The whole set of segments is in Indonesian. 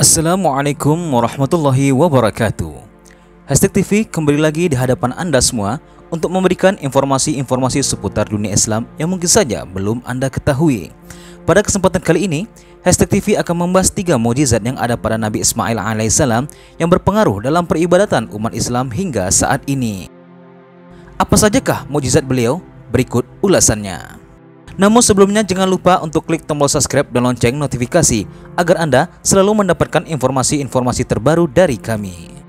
Assalamualaikum warahmatullahi wabarakatuh. Hashtag TV kembali lagi di hadapan Anda semua untuk memberikan informasi-informasi seputar dunia Islam yang mungkin saja belum Anda ketahui. Pada kesempatan kali ini, Hashtag TV akan membahas 3 mukjizat yang ada pada Nabi Ismail alaihissalam yang berpengaruh dalam peribadatan umat Islam hingga saat ini. Apa sajakah mukjizat beliau? Berikut ulasannya. Namun sebelumnya jangan lupa untuk klik tombol subscribe dan lonceng notifikasi agar Anda selalu mendapatkan informasi-informasi terbaru dari kami.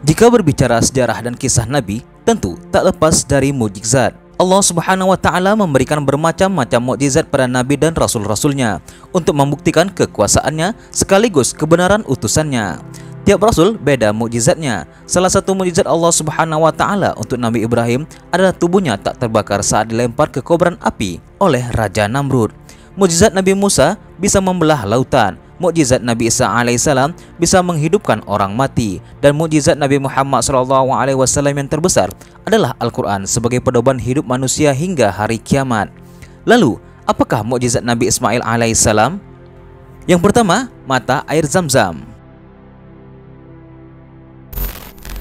Jika berbicara sejarah dan kisah Nabi, tentu tak lepas dari mukjizat. Allah Subhanahu wa Ta'ala memberikan bermacam-macam mukjizat pada Nabi dan Rasul-Rasulnya untuk membuktikan kekuasaannya sekaligus kebenaran utusannya. Tiap Rasul beda mukjizatnya. Salah satu mukjizat Allah Subhanahu wa Ta'ala untuk Nabi Ibrahim adalah tubuhnya tak terbakar saat dilempar ke kobaran api oleh Raja Namrud. Mukjizat Nabi Musa bisa membelah lautan. Mukjizat Nabi Isa alaihissalam bisa menghidupkan orang mati. Dan mukjizat Nabi Muhammad SAW yang terbesar adalah Al-Quran sebagai pedoman hidup manusia hingga hari kiamat. Lalu, apakah mukjizat Nabi Ismail alaihissalam? Yang pertama, mata air Zam-Zam.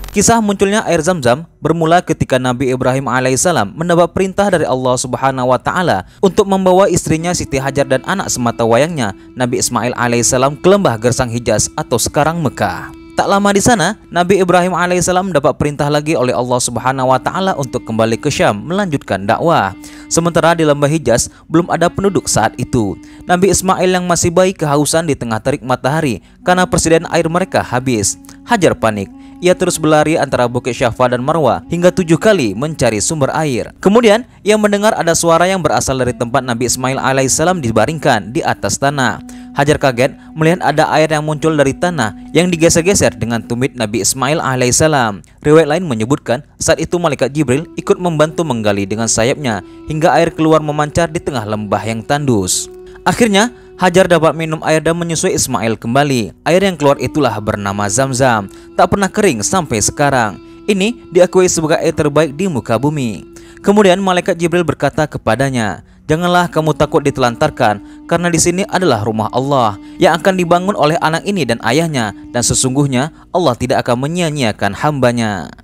Kisah munculnya air Zam-Zam bermula ketika Nabi Ibrahim alaihissalam mendapat perintah dari Allah Subhanahu wa Ta'ala untuk membawa istrinya Siti Hajar dan anak sematawayangnya Nabi Ismail alaihissalam ke lembah Gersang Hijaz atau sekarang Mekah. Tak lama di sana, Nabi Ibrahim alaihissalam mendapat perintah lagi oleh Allah Subhanahu wa Ta'ala untuk kembali ke Syam melanjutkan dakwah. Sementara di lembah Hijaz belum ada penduduk saat itu. Nabi Ismail yang masih bayi kehausan di tengah terik matahari karena persediaan air mereka habis. Hajar panik. Ia terus berlari antara Bukit Syafa dan Marwah hingga 7 kali mencari sumber air. Kemudian ia mendengar ada suara yang berasal dari tempat Nabi Ismail alaihissalam dibaringkan di atas tanah. Hajar kaget melihat ada air yang muncul dari tanah yang digeser-geser dengan tumit Nabi Ismail alaihissalam. Riwayat lain menyebutkan saat itu malaikat Jibril ikut membantu menggali dengan sayapnya hingga air keluar memancar di tengah lembah yang tandus. Akhirnya Hajar dapat minum air dan menyusui Ismail kembali. Air yang keluar itulah bernama Zam-Zam, tak pernah kering sampai sekarang. Ini diakui sebagai air terbaik di muka bumi. Kemudian malaikat Jibril berkata kepadanya, "Janganlah kamu takut ditelantarkan, karena di sini adalah rumah Allah yang akan dibangun oleh anak ini dan ayahnya, dan sesungguhnya Allah tidak akan menyia-nyiakan hambanya."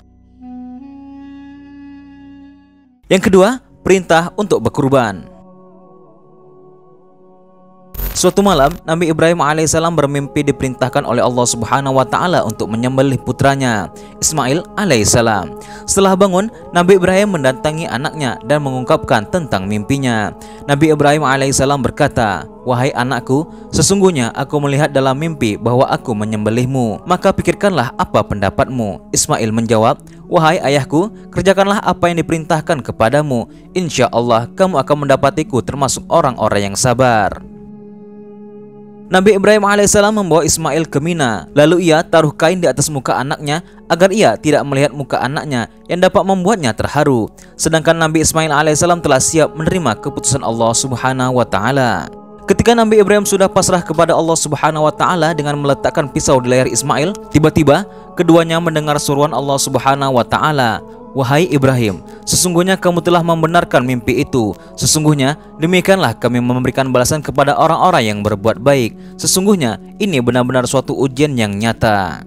Yang kedua, perintah untuk berkurban. Suatu malam, Nabi Ibrahim alaihissalam bermimpi diperintahkan oleh Allah Subhanahu wa Ta'ala untuk menyembelih putranya, Ismail alaihissalam. Setelah bangun, Nabi Ibrahim mendatangi anaknya dan mengungkapkan tentang mimpinya. Nabi Ibrahim alaihissalam berkata, "Wahai anakku, sesungguhnya aku melihat dalam mimpi bahwa aku menyembelihmu. Maka pikirkanlah apa pendapatmu." Ismail menjawab, "Wahai ayahku, kerjakanlah apa yang diperintahkan kepadamu. Insya Allah kamu akan mendapatiku termasuk orang-orang yang sabar." Nabi Ibrahim alaihissalam membawa Ismail ke Mina. Lalu ia taruh kain di atas muka anaknya agar ia tidak melihat muka anaknya yang dapat membuatnya terharu. Sedangkan Nabi Ismail alaihissalam telah siap menerima keputusan Allah Subhanahu wa Ta'ala. Ketika Nabi Ibrahim sudah pasrah kepada Allah Subhanahu wa Ta'ala dengan meletakkan pisau di leher Ismail, tiba-tiba keduanya mendengar seruan Allah Subhanahu wa Ta'ala, "Wahai Ibrahim, sesungguhnya kamu telah membenarkan mimpi itu. Sesungguhnya demikianlah kami memberikan balasan kepada orang-orang yang berbuat baik. Sesungguhnya ini benar-benar suatu ujian yang nyata."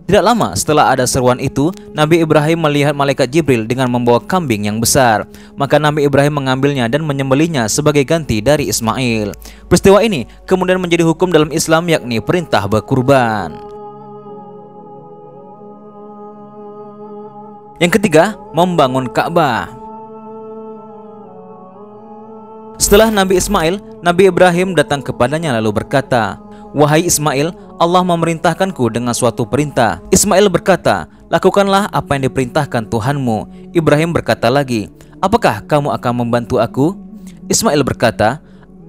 Tidak lama setelah ada seruan itu, Nabi Ibrahim melihat malaikat Jibril dengan membawa kambing yang besar. Maka Nabi Ibrahim mengambilnya dan menyembelihnya sebagai ganti dari Ismail. Peristiwa ini kemudian menjadi hukum dalam Islam, yakni perintah berkurban. Yang ketiga, membangun Ka'bah. Setelah Nabi Ismail, Nabi Ibrahim datang kepadanya lalu berkata, "Wahai Ismail, Allah memerintahkanku dengan suatu perintah." Ismail berkata, "Lakukanlah apa yang diperintahkan Tuhanmu." Ibrahim berkata lagi, "Apakah kamu akan membantu aku?" Ismail berkata,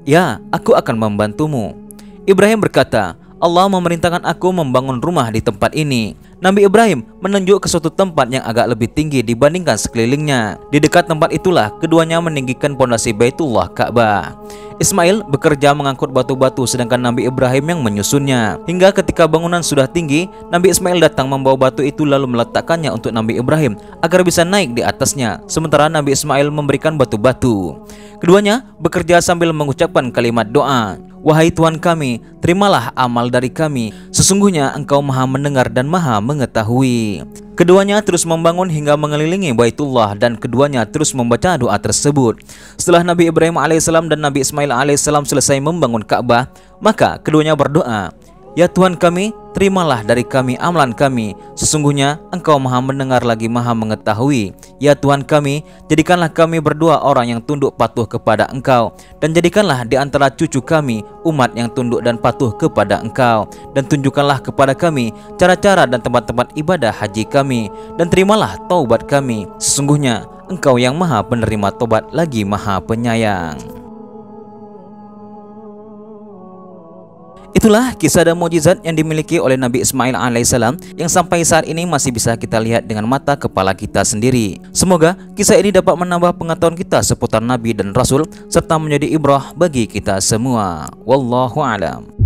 "Ya, aku akan membantumu." Ibrahim berkata, "Allah memerintahkan aku membangun rumah di tempat ini." Nabi Ibrahim menunjuk ke suatu tempat yang agak lebih tinggi dibandingkan sekelilingnya. Di dekat tempat itulah keduanya meninggikan pondasi Baitullah Ka'bah. Ismail bekerja mengangkut batu-batu sedangkan Nabi Ibrahim yang menyusunnya. Hingga ketika bangunan sudah tinggi, Nabi Ismail datang membawa batu itu lalu meletakkannya untuk Nabi Ibrahim agar bisa naik di atasnya. Sementara Nabi Ismail memberikan batu-batu. Keduanya bekerja sambil mengucapkan kalimat doa. Wahai Tuhan kami, terimalah amal dari kami. Sesungguhnya Engkau Maha mendengar dan Maha mengetahui. Keduanya terus membangun hingga mengelilingi Baitullah dan keduanya terus membaca doa tersebut. Setelah Nabi Ibrahim alaihissalam dan Nabi Ismail alaihissalam selesai membangun Ka'bah, maka keduanya berdoa, Ya Tuhan kami, terimalah dari kami amalan kami. Sesungguhnya Engkau Maha mendengar lagi Maha mengetahui. Ya Tuhan kami, jadikanlah kami berdua orang yang tunduk patuh kepada Engkau. Dan jadikanlah di antara cucu kami umat yang tunduk dan patuh kepada Engkau. Dan tunjukkanlah kepada kami cara-cara dan tempat-tempat ibadah haji kami. Dan terimalah taubat kami. Sesungguhnya Engkau yang Maha penerima taubat lagi Maha penyayang. Itulah kisah dan mukjizat yang dimiliki oleh Nabi Ismail alaihissalam yang sampai saat ini masih bisa kita lihat dengan mata kepala kita sendiri. Semoga kisah ini dapat menambah pengetahuan kita seputar Nabi dan Rasul serta menjadi ibrah bagi kita semua. Wallahu a'lam.